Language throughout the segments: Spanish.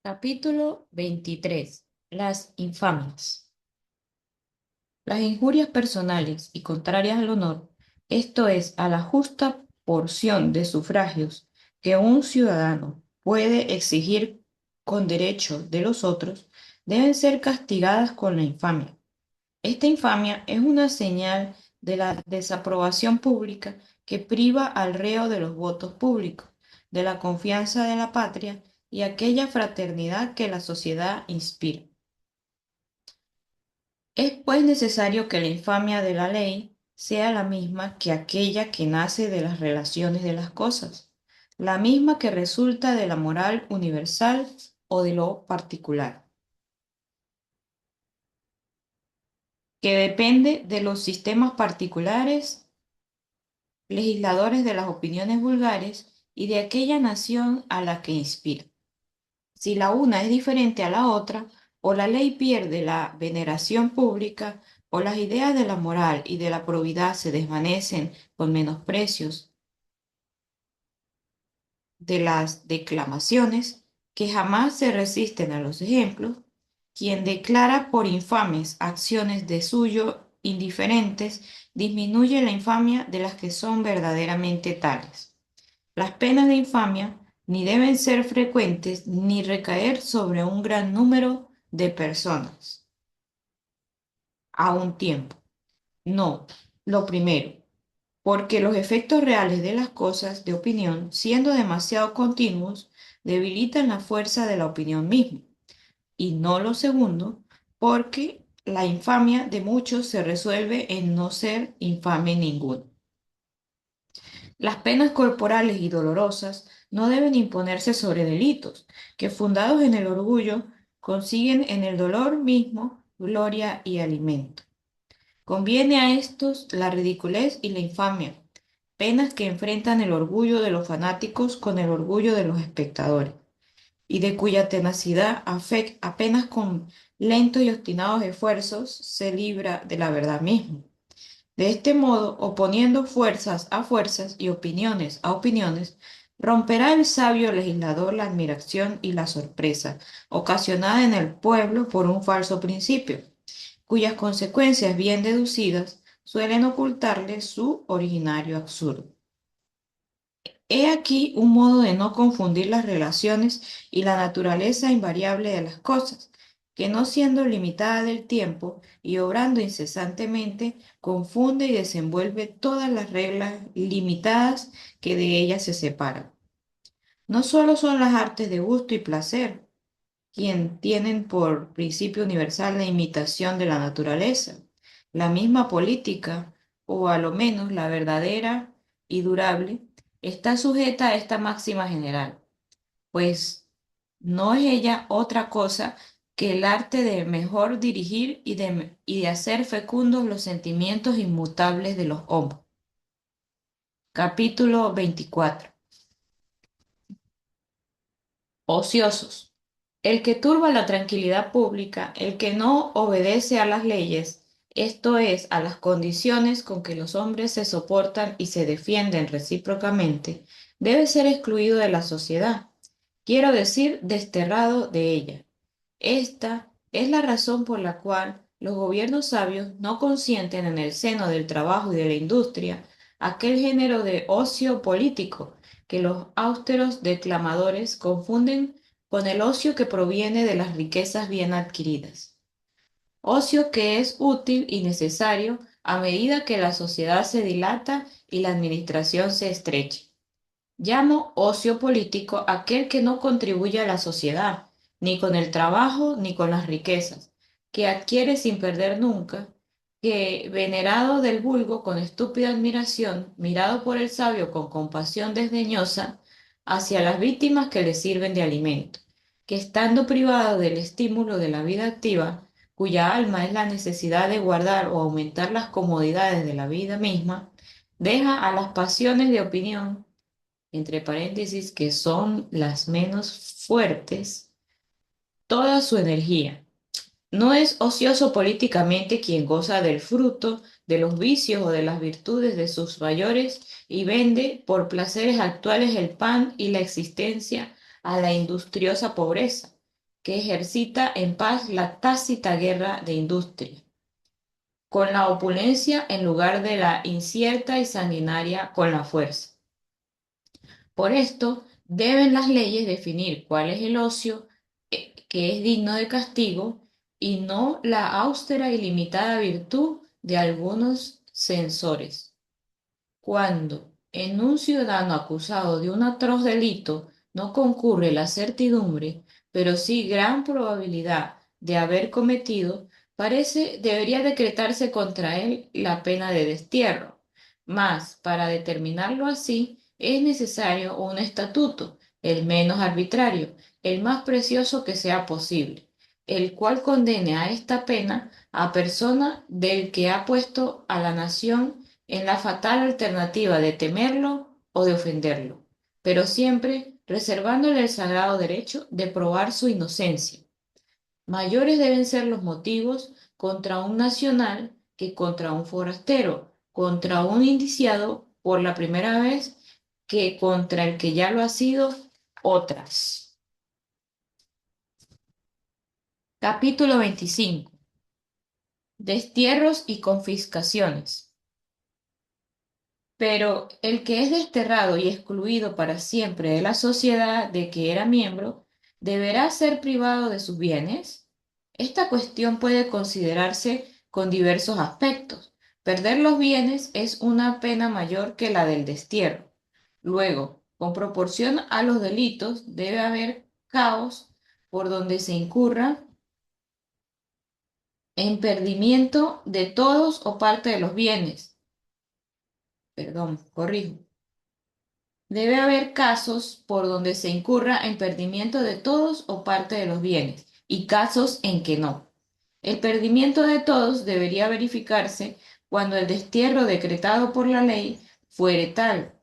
Capítulo 23. Las infamias. Las injurias personales y contrarias al honor, esto es, a la justa porción de sufragios que un ciudadano puede exigir con derecho de los otros, deben ser castigadas con la infamia. Esta infamia es una señal de la desaprobación pública que priva al reo de los votos públicos, de la confianza de la patria y aquella fraternidad que la sociedad inspira. Es pues necesario que la infamia de la ley sea la misma que aquella que nace de las relaciones de las cosas, la misma que resulta de la moral universal o de lo particular, que depende de los sistemas particulares legisladores de las opiniones vulgares y de aquella nación a la que inspira. Si la una es diferente a la otra, o la ley pierde la veneración pública, o las ideas de la moral y de la probidad se desvanecen con menosprecios de las declamaciones, que jamás se resisten a los ejemplos, quien declara por infames acciones de suyo indiferentes, disminuye la infamia de las que son verdaderamente tales. Las penas de infamia ni deben ser frecuentes ni recaer sobre un gran número de personas a un tiempo. No, lo primero, porque los efectos reales de las cosas de opinión, siendo demasiado continuos, debilitan la fuerza de la opinión misma. Y no lo segundo, porque la infamia de muchos se resuelve en no ser infame ninguno. Las penas corporales y dolorosas no deben imponerse sobre delitos que, fundados en el orgullo, consiguen en el dolor mismo gloria y alimento. Conviene a estos la ridiculez y la infamia, penas que enfrentan el orgullo de los fanáticos con el orgullo de los espectadores, y de cuya tenacidad apenas con lentos y obstinados esfuerzos se libra de la verdad misma. De este modo, oponiendo fuerzas a fuerzas y opiniones a opiniones, romperá el sabio legislador la admiración y la sorpresa ocasionada en el pueblo por un falso principio, cuyas consecuencias bien deducidas suelen ocultarle su originario absurdo. He aquí un modo de no confundir las relaciones y la naturaleza invariable de las cosas, que no siendo limitada del tiempo y obrando incesantemente, confunde y desenvuelve todas las reglas limitadas que de ellas se separan. No solo son las artes de gusto y placer, quien tienen por principio universal la imitación de la naturaleza, la misma política, o a lo menos la verdadera y durable, está sujeta a esta máxima general, pues no es ella otra cosa que el arte de mejor dirigir y de hacer fecundos los sentimientos inmutables de los hombres. Capítulo 24. Ociosos. El que turba la tranquilidad pública, el que no obedece a las leyes, esto es, a las condiciones con que los hombres se soportan y se defienden recíprocamente, debe ser excluido de la sociedad, quiero decir, desterrado de ella. Esta es la razón por la cual los gobiernos sabios no consienten en el seno del trabajo y de la industria aquel género de ocio político que los austeros declamadores confunden con el ocio que proviene de las riquezas bien adquiridas. Ocio que es útil y necesario a medida que la sociedad se dilata y la administración se estrecha. Llamo ocio político aquel que no contribuye a la sociedad, ni con el trabajo ni con las riquezas, que adquiere sin perder nunca, que, venerado del vulgo con estúpida admiración, mirado por el sabio con compasión desdeñosa, hacia las víctimas que le sirven de alimento, que estando privado del estímulo de la vida activa, cuya alma es la necesidad de guardar o aumentar las comodidades de la vida misma, deja a las pasiones de opinión entre paréntesis, que son las menos fuertes, toda su energía. No es ocioso políticamente quien goza del fruto, de los vicios o de las virtudes de sus mayores y vende por placeres actuales el pan y la existencia a la industriosa pobreza, que ejercita en paz la tácita guerra de industria, con la opulencia en lugar de la incierta y sanguinaria con la fuerza. Por esto, deben las leyes definir cuál es el ocio que es digno de castigo y no la austera y limitada virtud de algunos censores. Cuando en un ciudadano acusado de un atroz delito no concurre la certidumbre, pero sí gran probabilidad de haber cometido, debería decretarse contra él la pena de destierro. Mas, para determinarlo así, es necesario un estatuto, el menos arbitrario, el más precioso que sea posible, el cual condene a esta pena a persona del que ha puesto a la nación en la fatal alternativa de temerlo o de ofenderlo, pero siempre reservándole el sagrado derecho de probar su inocencia. Mayores deben ser los motivos contra un nacional que contra un forastero, contra un indiciado por la primera vez que contra el que ya lo ha sido otras. Capítulo 25. Destierros y confiscaciones. Pero el que es desterrado y excluido para siempre de la sociedad de que era miembro, ¿deberá ser privado de sus bienes? Esta cuestión puede considerarse con diversos aspectos. Perder los bienes es una pena mayor que la del destierro. Luego, con proporción a los delitos, debe haber caos por donde se incurra en perdimiento de todos o parte de los bienes. Perdón, corrijo. Debe haber casos por donde se incurra en perdimiento de todos o parte de los bienes y casos en que no. El perdimiento de todos debería verificarse cuando el destierro decretado por la ley fuere tal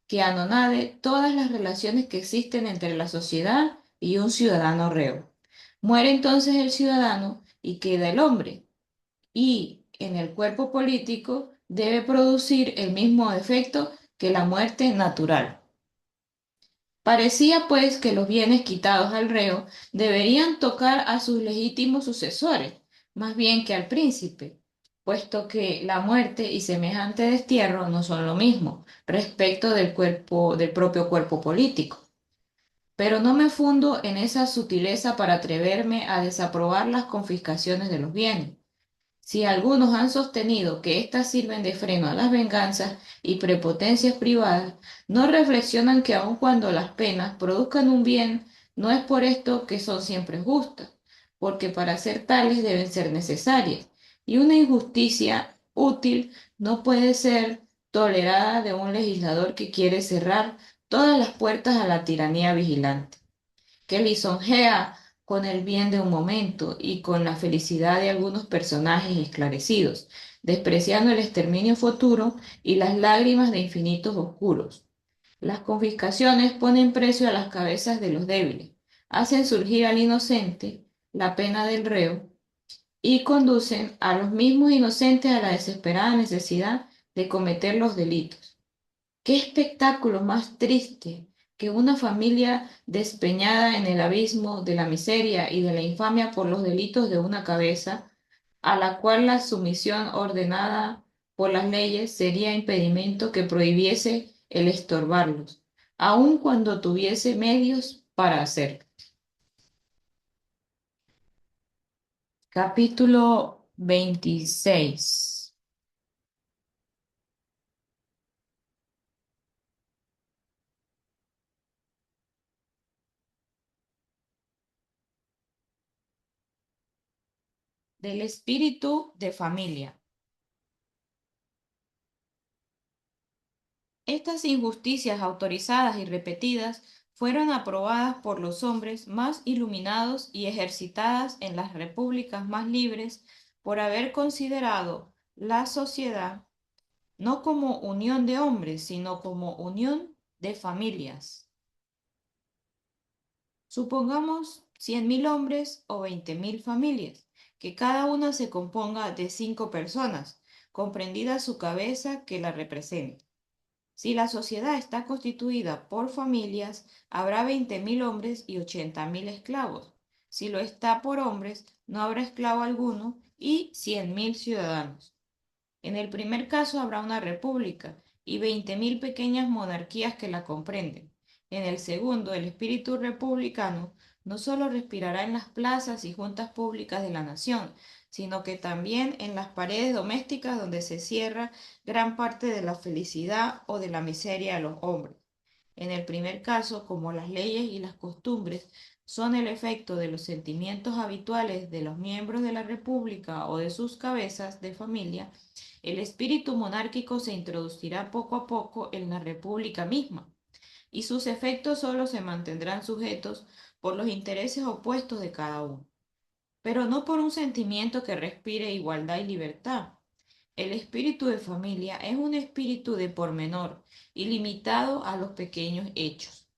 que anonade todas las relaciones que existen entre la sociedad y un ciudadano reo. Muere entonces el ciudadano y queda el hombre, y en el cuerpo político debe producir el mismo efecto que la muerte natural. Parecía pues que los bienes quitados al reo deberían tocar a sus legítimos sucesores, más bien que al príncipe, puesto que la muerte y semejante destierro no son lo mismo respecto del propio cuerpo político. Pero no me fundo en esa sutileza para atreverme a desaprobar las confiscaciones de los bienes. Si algunos han sostenido que éstas sirven de freno a las venganzas y prepotencias privadas, no reflexionan que aun cuando las penas produzcan un bien, no es por esto que son siempre justas, porque para ser tales deben ser necesarias, y una injusticia útil no puede ser tolerada de un legislador que quiere cerrar todas las puertas a la tiranía vigilante que lisonjea con el bien de un momento y con la felicidad de algunos personajes esclarecidos, despreciando el exterminio futuro y las lágrimas de infinitos oscuros. Las confiscaciones ponen precio a las cabezas de los débiles, hacen surgir al inocente la pena del reo y conducen a los mismos inocentes a la desesperada necesidad de cometer los delitos. ¿Qué espectáculo más triste que una familia despeñada en el abismo de la miseria y de la infamia por los delitos de una cabeza, a la cual la sumisión ordenada por las leyes sería impedimento que prohibiese el estorbarlos, aun cuando tuviese medios para hacerlo? Capítulo 26. Del espíritu de familia. Estas injusticias autorizadas y repetidas fueron aprobadas por los hombres más iluminados y ejercitadas en las repúblicas más libres por haber considerado la sociedad no como unión de hombres, sino como unión de familias. Supongamos 100.000 hombres o 20.000 familias, que cada una se componga de 5 personas, comprendida su cabeza que la representa. Si la sociedad está constituida por familias, habrá 20.000 hombres y 80.000 esclavos. Si lo está por hombres, no habrá esclavo alguno y 100.000 ciudadanos. En el primer caso habrá una república y 20.000 pequeñas monarquías que la comprenden. En el segundo, el espíritu republicano no solo respirará en las plazas y juntas públicas de la nación, sino que también en las paredes domésticas donde se cierra gran parte de la felicidad o de la miseria de los hombres. En el primer caso, como las leyes y las costumbres son el efecto de los sentimientos habituales de los miembros de la República o de sus cabezas de familia, el espíritu monárquico se introducirá poco a poco en la República misma, y sus efectos solo se mantendrán sujetos por los intereses opuestos de cada uno, pero no por un sentimiento que respire igualdad y libertad. El espíritu de familia es un espíritu de pormenor y limitado a los pequeños hechos.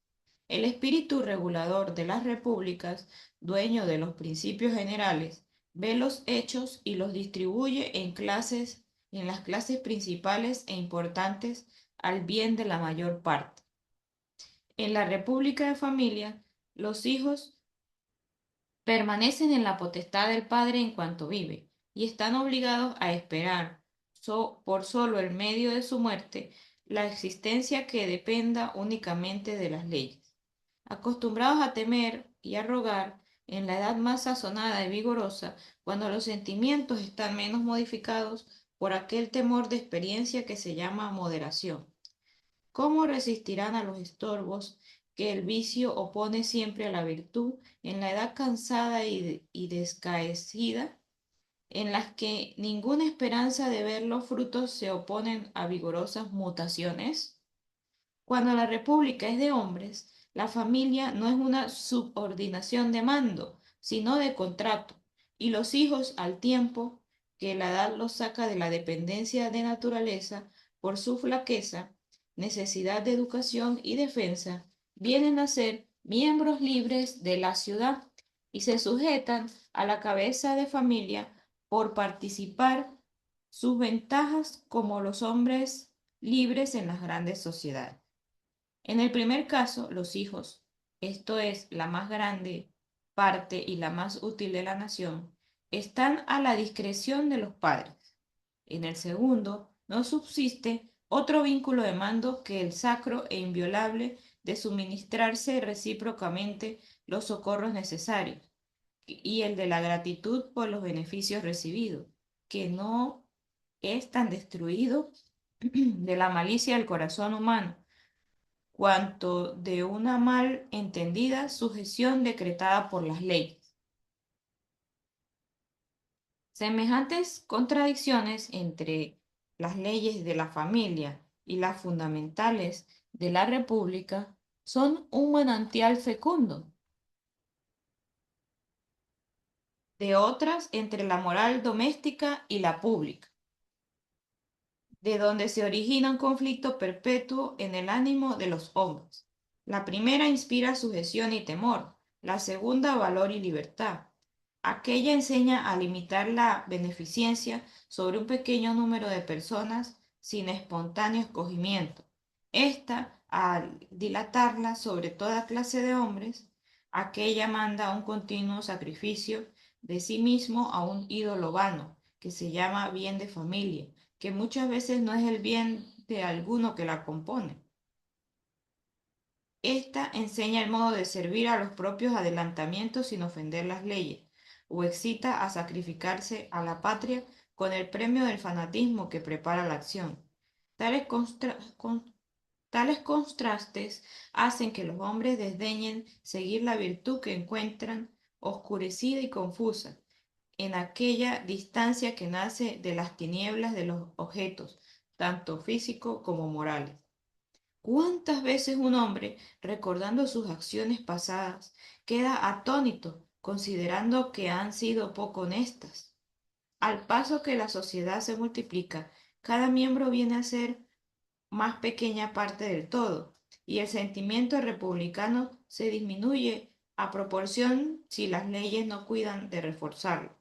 El espíritu regulador de las repúblicas, dueño de los principios generales, ve los hechos y los distribuye en clases, en las clases principales e importantes al bien de la mayor parte. En la república de familia, los hijos permanecen en la potestad del padre en cuanto vive y están obligados a esperar por solo el medio de su muerte la existencia que dependa únicamente de las leyes. Acostumbrados a temer y a rogar en la edad más sazonada y vigorosa, cuando los sentimientos están menos modificados por aquel temor de experiencia que se llama moderación. ¿Cómo resistirán a los estorbos que el vicio opone siempre a la virtud en la edad cansada y descaecida, en las que ninguna esperanza de ver los frutos se oponen a vigorosas mutaciones? Cuando la república es de hombres, la familia no es una subordinación de mando, sino de contrato, y los hijos, al tiempo que la edad los saca de la dependencia de naturaleza por su flaqueza, necesidad de educación y defensa, vienen a ser miembros libres de la ciudad y se sujetan a la cabeza de familia por participar sus ventajas como los hombres libres en las grandes sociedades. En el primer caso, los hijos, esto es, la más grande parte y la más útil de la nación, están a la discreción de los padres. En el segundo, no subsiste otro vínculo de mando que el sacro e inviolable de suministrarse recíprocamente los socorros necesarios y el de la gratitud por los beneficios recibidos, que no es tan destruido de la malicia del corazón humano cuanto de una mal entendida sujeción decretada por las leyes. Semejantes contradicciones entre las leyes de la familia y las fundamentales de la república son un manantial fecundo de otras entre la moral doméstica y la pública, de donde se origina un conflicto perpetuo en el ánimo de los hombres. La primera inspira sujeción y temor, la segunda valor y libertad. Aquella enseña a limitar la beneficencia sobre un pequeño número de personas sin espontáneo escogimiento. Esta, al dilatarla sobre toda clase de hombres, aquella manda un continuo sacrificio de sí mismo a un ídolo vano, que se llama bien de familia, que muchas veces no es el bien de alguno que la compone. Esta enseña el modo de servir a los propios adelantamientos sin ofender las leyes, o excita a sacrificarse a la patria con el premio del fanatismo que prepara la acción. Tales contrastes hacen que los hombres desdeñen seguir la virtud que encuentran oscurecida y confusa en aquella distancia que nace de las tinieblas de los objetos, tanto físicos como morales. ¿Cuántas veces un hombre, recordando sus acciones pasadas, queda atónito considerando que han sido poco honestas? Al paso que la sociedad se multiplica, cada miembro viene a ser más pequeña parte del todo, y el sentimiento republicano se disminuye a proporción si las leyes no cuidan de reforzarlo.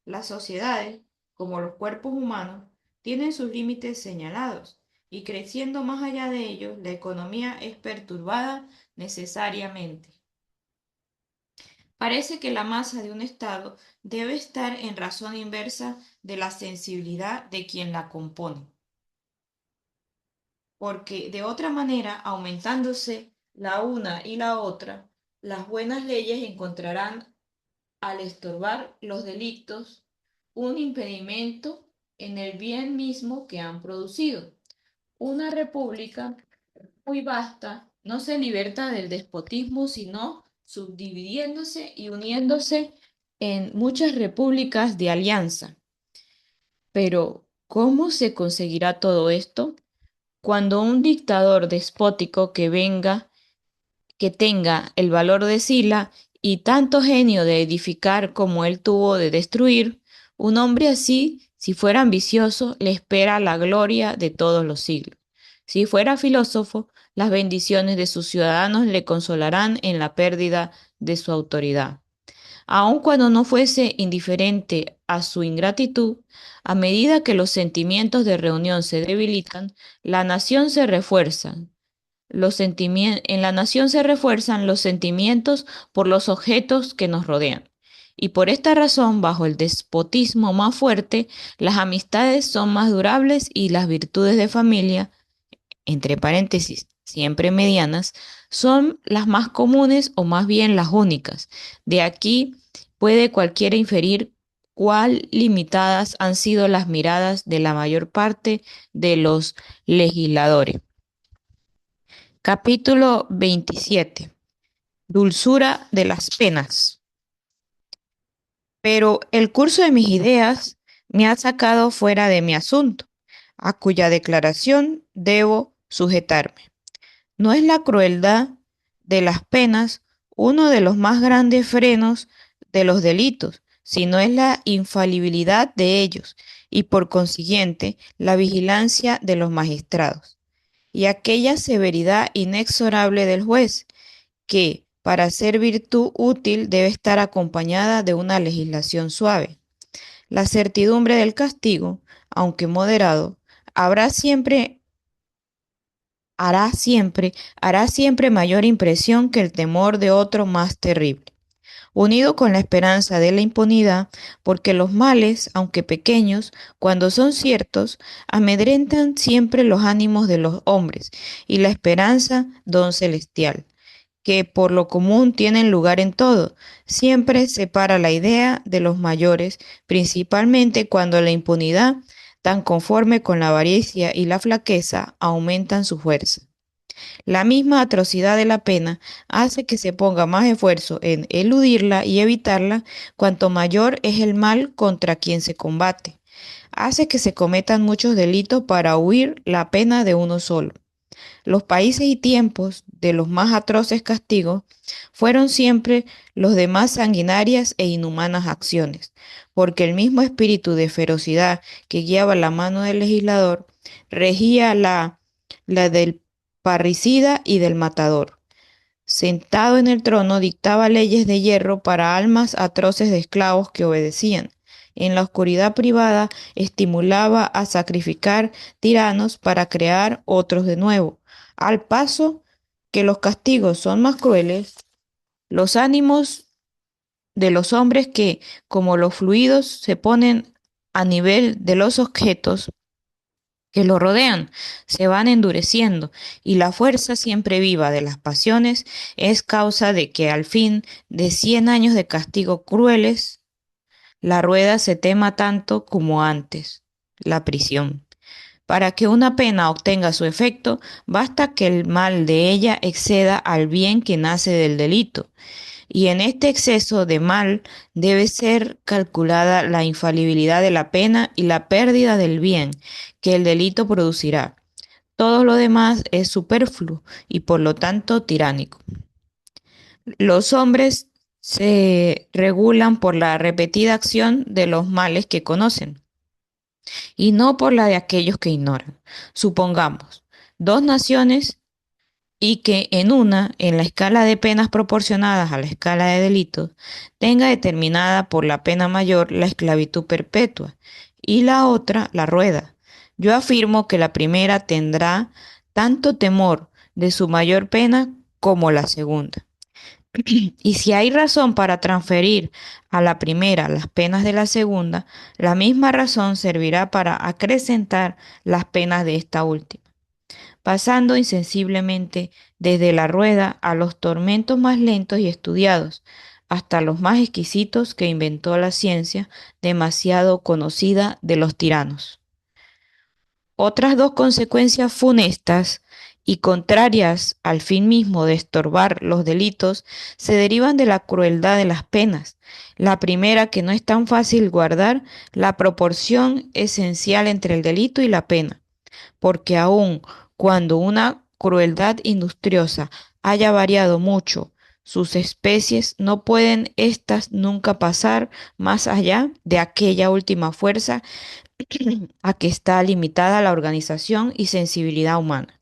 Las sociedades, como los cuerpos humanos, tienen sus límites señalados y creciendo más allá de ellos, la economía es perturbada necesariamente. Parece que la masa de un Estado debe estar en razón inversa de la sensibilidad de quien la compone, porque de otra manera, aumentándose la una y la otra, las buenas leyes encontrarán, al estorbar los delitos, un impedimento en el bien mismo que han producido. Una república muy vasta no se liberta del despotismo, sino subdividiéndose y uniéndose en muchas repúblicas de alianza. Pero, ¿cómo se conseguirá todo esto? Cuando un dictador despótico que tenga el valor de Sila y tanto genio de edificar como él tuvo de destruir, un hombre así, si fuera ambicioso, le espera la gloria de todos los siglos. Si fuera filósofo, las bendiciones de sus ciudadanos le consolarán en la pérdida de su autoridad. Aun cuando no fuese indiferente a su ingratitud, a medida que los sentimientos de reunión se debilitan, la nación se refuerza, en la nación se refuerzan los sentimientos por los objetos que nos rodean. Y por esta razón, bajo el despotismo más fuerte, las amistades son más durables y las virtudes de familia, entre paréntesis, siempre medianas, son las más comunes o más bien las únicas. De aquí puede cualquiera inferir cuál limitadas han sido las miradas de la mayor parte de los legisladores. Capítulo 27. Dulzura de las penas. Pero el curso de mis ideas me ha sacado fuera de mi asunto, a cuya declaración debo sujetarme. ¿No es la crueldad de las penas uno de los más grandes frenos de los delitos, sino es la infalibilidad de ellos y por consiguiente la vigilancia de los magistrados y aquella severidad inexorable del juez, que, para ser virtud útil, debe estar acompañada de una legislación suave? La certidumbre del castigo, aunque moderado, habrá siempre, hará siempre mayor impresión que el temor de otro más terrible, unido con la esperanza de la impunidad, porque los males, aunque pequeños, cuando son ciertos, amedrentan siempre los ánimos de los hombres, y la esperanza, don celestial, que por lo común tienen lugar en todo, siempre separa la idea de los mayores, principalmente cuando la impunidad, tan conforme con la avaricia y la flaqueza, aumentan su fuerza. La misma atrocidad de la pena hace que se ponga más esfuerzo en eludirla y evitarla cuanto mayor es el mal contra quien se combate. Hace que se cometan muchos delitos para huir la pena de uno solo. Los países y tiempos de los más atroces castigos fueron siempre los de más sanguinarias e inhumanas acciones, porque el mismo espíritu de ferocidad que guiaba la mano del legislador regía la del parricida y del matador. Sentado en el trono, dictaba leyes de hierro para almas atroces de esclavos que obedecían. En la oscuridad privada estimulaba a sacrificar tiranos para crear otros de nuevo. Al paso que los castigos son más crueles, los ánimos de los hombres que, como los fluidos, se ponen a nivel de los objetos que lo rodean, se van endureciendo, y la fuerza siempre viva de las pasiones es causa de que al fin de 100 años de castigo crueles, la rueda se tema tanto como antes, la prisión. Para que una pena obtenga su efecto, basta que el mal de ella exceda al bien que nace del delito, y en este exceso de mal debe ser calculada la infalibilidad de la pena y la pérdida del bien que el delito producirá. Todo lo demás es superfluo y por lo tanto tiránico. Los hombres se regulan por la repetida acción de los males que conocen y no por la de aquellos que ignoran. Supongamos dos naciones y que en una, en la escala de penas proporcionadas a la escala de delitos, tenga determinada por la pena mayor la esclavitud perpetua y la otra la rueda. Yo afirmo que la primera tendrá tanto temor de su mayor pena como la segunda. Y si hay razón para transferir a la primera las penas de la segunda, la misma razón servirá para acrecentar las penas de esta última, pasando insensiblemente desde la rueda a los tormentos más lentos y estudiados, hasta los más exquisitos que inventó la ciencia, demasiado conocida de los tiranos. Otras dos consecuencias funestas y contrarias al fin mismo de estorbar los delitos se derivan de la crueldad de las penas. La primera, que no es tan fácil guardar la proporción esencial entre el delito y la pena, porque aun cuando una crueldad industriosa haya variado mucho sus especies, no pueden éstas nunca pasar más allá de aquella última fuerza a que está limitada la organización y sensibilidad humana.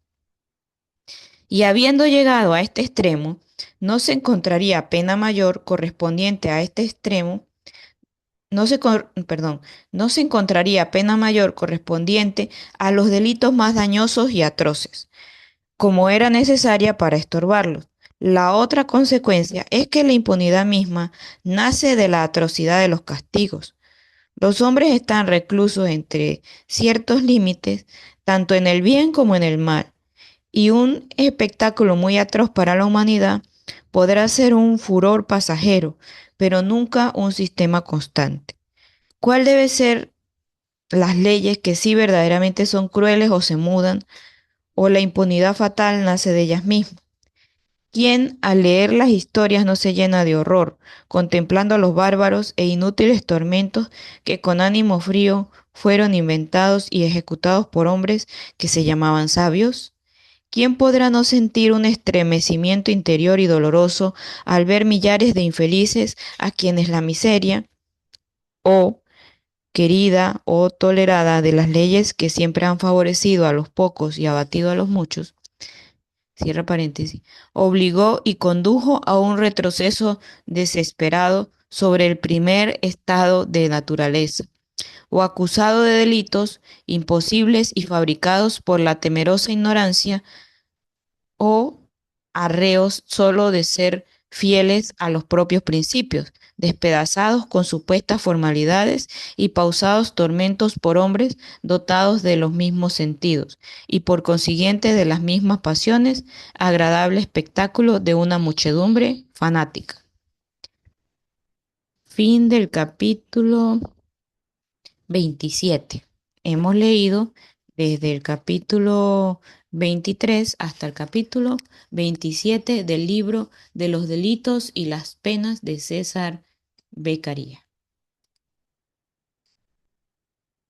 Y habiendo llegado a este extremo, no se encontraría pena mayor correspondiente a este extremo, no se encontraría pena mayor correspondiente a los delitos más dañosos y atroces, como era necesaria para estorbarlos. La otra consecuencia es que la impunidad misma nace de la atrocidad de los castigos. Los hombres están reclusos entre ciertos límites, tanto en el bien como en el mal, y un espectáculo muy atroz para la humanidad podrá ser un furor pasajero, pero nunca un sistema constante. ¿Cuál debe ser las leyes que sí verdaderamente son crueles o se mudan, o la impunidad fatal nace de ellas mismas? ¿Quién al leer las historias no se llena de horror, contemplando los bárbaros e inútiles tormentos que con ánimo frío fueron inventados y ejecutados por hombres que se llamaban sabios? ¿Quién podrá no sentir un estremecimiento interior y doloroso al ver millares de infelices a quienes la miseria, o querida o tolerada de las leyes que siempre han favorecido a los pocos y abatido a los muchos, cierra paréntesis, obligó y condujo a un retroceso desesperado sobre el primer estado de naturaleza, o acusado de delitos imposibles y fabricados por la temerosa ignorancia, o arreos solo de ser fieles a los propios principios, despedazados con supuestas formalidades y pausados tormentos por hombres dotados de los mismos sentidos y por consiguiente de las mismas pasiones, agradable espectáculo de una muchedumbre fanática. Fin del capítulo 27. Hemos leído desde el capítulo 23 hasta el capítulo 27 del libro de los delitos y las penas de César Beccaria.